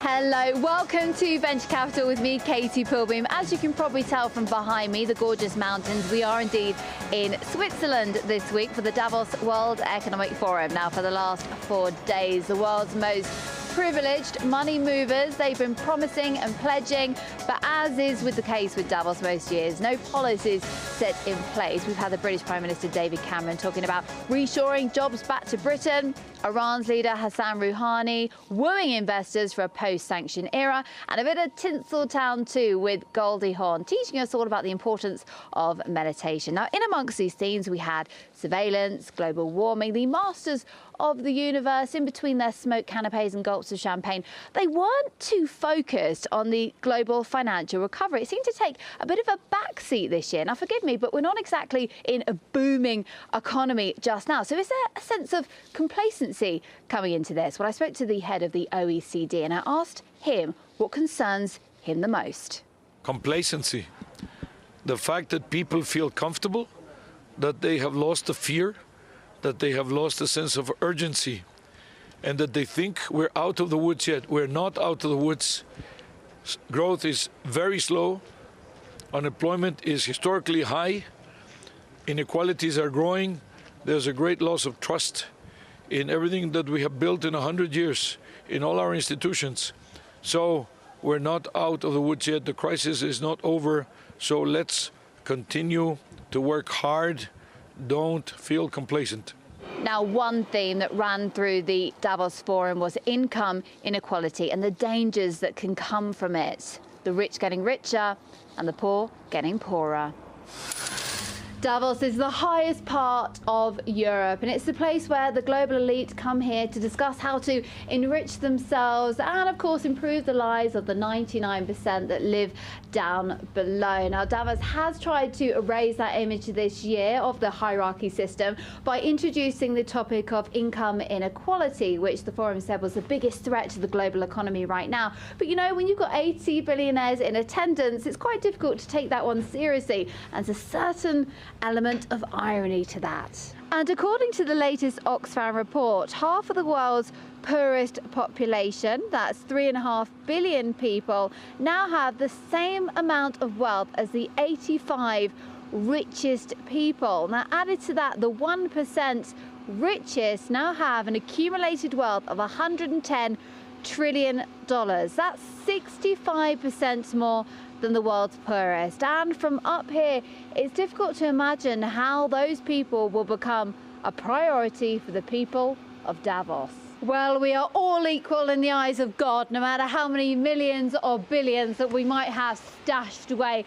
Hello, welcome to Venture Capital with me, Katie Pilbeam. As you can probably tell from behind me, the gorgeous mountains, we are indeed in Switzerland this week for the Davos World Economic Forum. Now, for the last 4 days, the world's most privileged money movers, they've been promising and pledging, but as is with the case with Davos most years, no policies set in place. We've had the British Prime Minister David Cameron talking about reshoring jobs back to Britain, Iran's leader Hassan Rouhani wooing investors for a post-sanction era, and a bit of Tinsel town too with Goldie Hawn teaching us all about the importance of meditation. Now, in amongst these themes, we had surveillance, global warming, the masters of the universe in between their smoke canapes and gulps of champagne. They weren't too focused on the global financial recovery. It seemed to take a bit of a backseat this year. Now, forgive me, but we're not exactly in a booming economy just now. So is there a sense of complacency coming into this? Well, I spoke to the head of the OECD and I asked him what concerns him the most. Complacency. The fact that people feel comfortable, that they have lost the fear, that they have lost a sense of urgency, and that they think we're out of the woods yet. We're not out of the woods. Growth is very slow. Unemployment is historically high. Inequalities are growing. There's a great loss of trust in everything that we have built in 100 years, in all our institutions. So we're not out of the woods yet. The crisis is not over. So let's continue to work hard. Don't feel complacent. Now, one theme that ran through the Davos Forum was income inequality and the dangers that can come from it. The rich getting richer and the poor getting poorer. Davos is the highest part of Europe, and it's the place where the global elite come here to discuss how to enrich themselves and, of course, improve the lives of the 99% that live down below. Now, Davos has tried to erase that image this year of the hierarchy system by introducing the topic of income inequality, which the forum said was the biggest threat to the global economy right now. But, you know, when you've got 80 billionaires in attendance, it's quite difficult to take that one seriously, and there's a certain element of irony to that. And according to the latest Oxfam report, half of the world's poorest population, that's 3.5 billion people, now have the same amount of wealth as the 85 richest people. Now, added to that, the 1% richest now have an accumulated wealth of $110 trillion. That's 65% more than the world's poorest. And from up here, it's difficult to imagine how those people will become a priority for the people of Davos. Well, we are all equal in the eyes of God, no matter how many millions or billions that we might have stashed away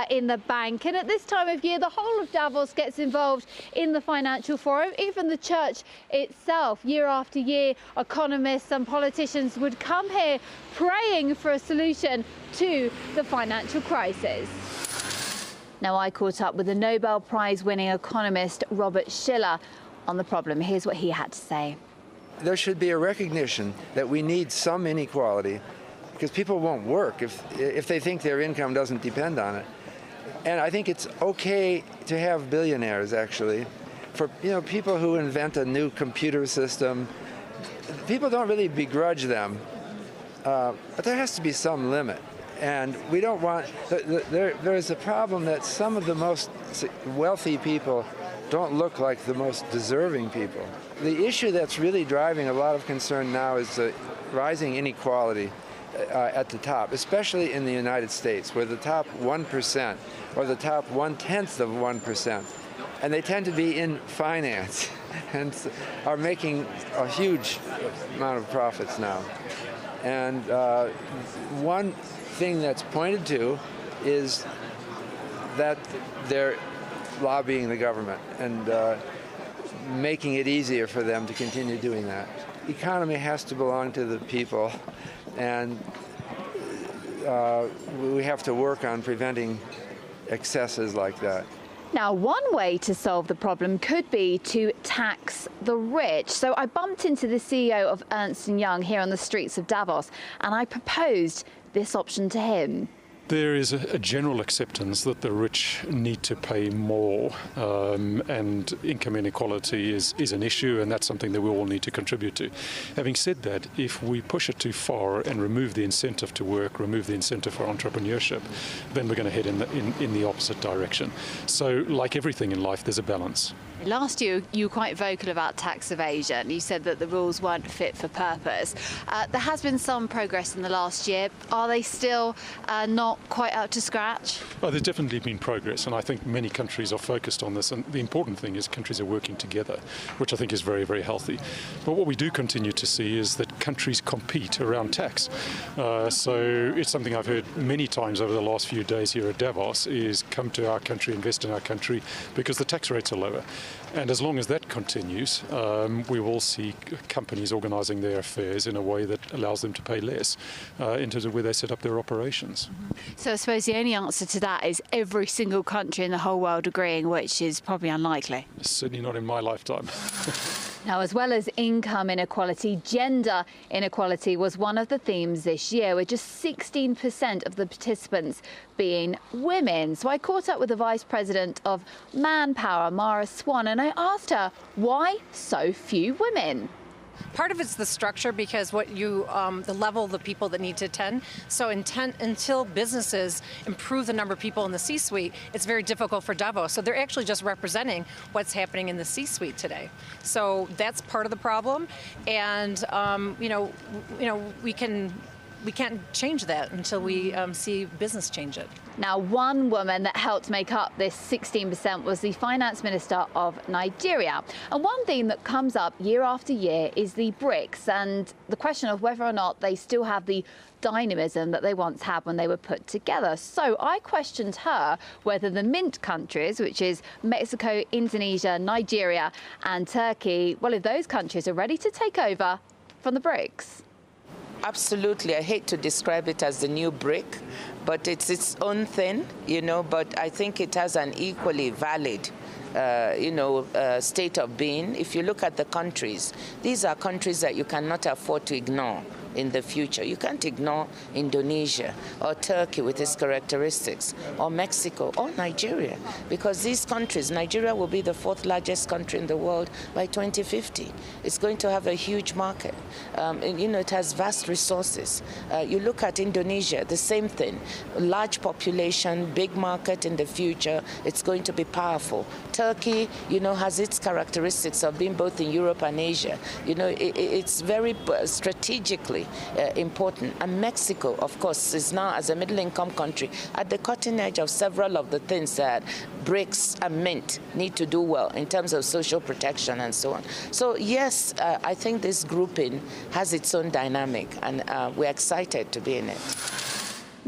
in the bank. And at this time of year, the whole of Davos gets involved in the financial forum. Even the church itself, year after year, economists and politicians would come here praying for a solution to the financial crisis. Now, I caught up with the Nobel Prize winning economist Robert Shiller on the problem. Here's what he had to say. There should be a recognition that we need some inequality because people won't work if they think their income doesn't depend on it. And I think it's okay to have billionaires, actually. For people who invent a new computer system, people don't really begrudge them, but there has to be some limit. And we don't want, there is a problem that some of the most wealthy people don't look like the most deserving people. The issue that's really driving a lot of concern now is the rising inequality at the top, especially in the United States, where the top 1% or the top 1/10 of 1%, and they tend to be in finance and are making a huge amount of profits now. And one thing that's pointed to is that they're lobbying the government and making it easier for them to continue doing that. The economy has to belong to the people, and we have to work on preventing excesses like that. Now, one way to solve the problem could be to tax the rich. So I bumped into the CEO of Ernst & Young here on the streets of Davos, and I proposed this option to him. There is a general acceptance that the rich need to pay more, and income inequality is an issue, and that's something that we all need to contribute to. Having said that, if we push it too far and remove the incentive to work, remove the incentive for entrepreneurship, then we're going to head in the opposite direction. So, like everything in life, there's a balance. Last year, you were quite vocal about tax evasion. You said that the rules weren't fit for purpose. There has been some progress in the last year. Are they still not quite up to scratch? Well, there's definitely been progress, and I think many countries are focused on this. And the important thing is countries are working together, which I think is very, very healthy. But what we do continue to see is that countries compete around tax. So it's something I've heard many times over the last few days here at Davos, is come to our country, invest in our country, because the tax rates are lower. And as long as that continues, we will see companies organising their affairs in a way that allows them to pay less in terms of where they set up their operations. So I suppose the only answer to that is every single country in the whole world agreeing, which is probably unlikely. Certainly not in my lifetime. Now, as well as income inequality, gender inequality was one of the themes this year, with just 16% of the participants being women. So I caught up with the Vice President of Manpower, Mara Swan, and I asked her why so few women. Part of it's the structure, because the level of the people that need to attend. So until businesses improve the number of people in the C-suite, it's very difficult for Davos. So they're actually just representing what's happening in the C-suite today. So that's part of the problem, and we can't change that until we see business change it. Now, one woman that helped make up this 16% was the finance minister of Nigeria. And one theme that comes up year after year is the BRICS and the question of whether or not they still have the dynamism that they once had when they were put together. So I questioned her whether the mint countries, which is Mexico, Indonesia, Nigeria and Turkey, well, if those countries are ready to take over from the BRICS. Absolutely. I hate to describe it as the new BRIC, but it's its own thing, but I think it has an equally valid state of being. If you look at the countries, these are countries that you cannot afford to ignore in the future. You can't ignore Indonesia or Turkey with its characteristics, or Mexico or Nigeria, because these countries, Nigeria will be the 4th largest country in the world by 2050. It's going to have a huge market. It has vast resources. You look at Indonesia, the same thing. Large population, big market in the future. It's going to be powerful. Turkey, has its characteristics of being both in Europe and Asia. It's very strategically important. And Mexico, of course, is now, as a middle-income country, at the cutting edge of several of the things that BRICS and Mint need to do well in terms of social protection and so on. So yes, I think this grouping has its own dynamic, and we're excited to be in it.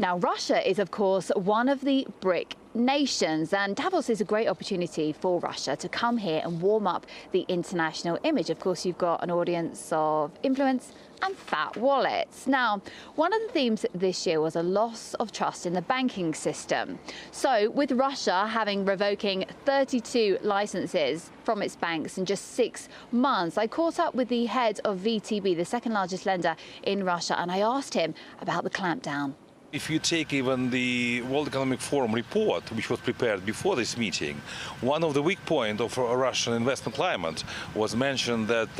Now, Russia is, of course, one of the BRIC nations, and Davos is a great opportunity for Russia to come here and warm up the international image. Of course, you've got an audience of influence and fat wallets. Now, one of the themes this year was a loss of trust in the banking system. So with Russia revoking 32 licenses from its banks in just 6 months, I caught up with the head of VTB, the second largest lender in Russia, and I asked him about the clampdown. If you take even the World Economic Forum report, which was prepared before this meeting, one of the weak points of Russian investment climate was mentioned that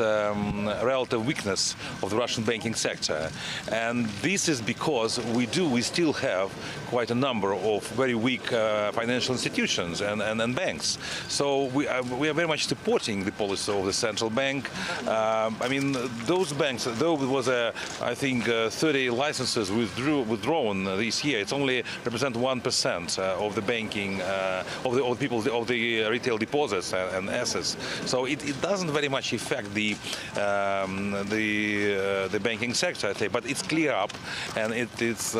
relative weakness of the Russian banking sector. And this is because we still have quite a number of very weak financial institutions and banks. So we are very much supporting the policy of the central bank. Those banks, though it was, I think, 30 licenses withdrawn this year, it's only represent 1% of the banking of the retail deposits and assets. So it doesn't very much affect the banking sector, I think, but it's clear up, and it's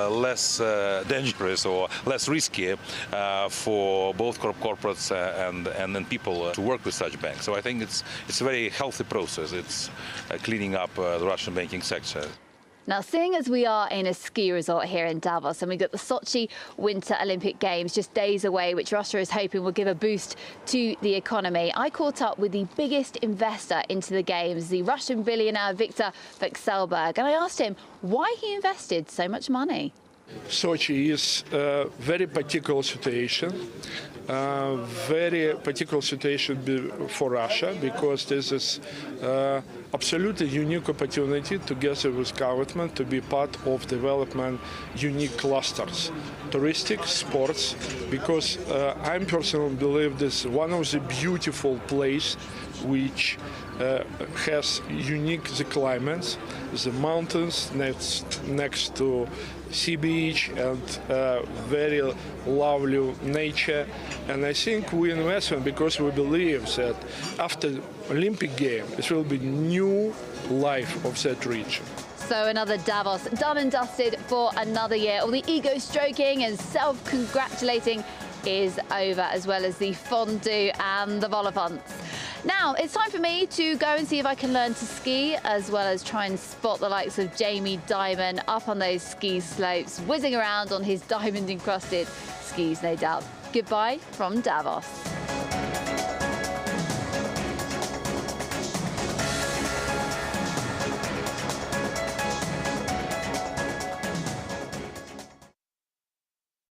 less dangerous or less risky for both corporates and people to work with such banks. So I think it's a very healthy process. It's cleaning up the Russian banking sector. Now, seeing as we are in a ski resort here in Davos, and we've got the Sochi Winter Olympic Games just days away, which Russia is hoping will give a boost to the economy, I caught up with the biggest investor into the Games, the Russian billionaire Viktor Vekselberg, and I asked him why he invested so much money. Sochi is a very particular situation. Very particular situation for Russia, because this is absolutely unique opportunity together with government to be part of development unique clusters, touristic, sports, because I personally believe this is one of the beautiful places which has unique the climates, the mountains next to sea beach and very lovely nature. And I think we invest because we believe that after Olympic Games, it will be new life of that region. So another Davos done and dusted for another year. All the ego stroking and self-congratulating is over, as well as the fondue and the vol au vents. Now, it's time for me to go and see if I can learn to ski, as well as try and spot the likes of Jamie Dimon up on those ski slopes, whizzing around on his diamond-encrusted skis, no doubt. Goodbye from Davos.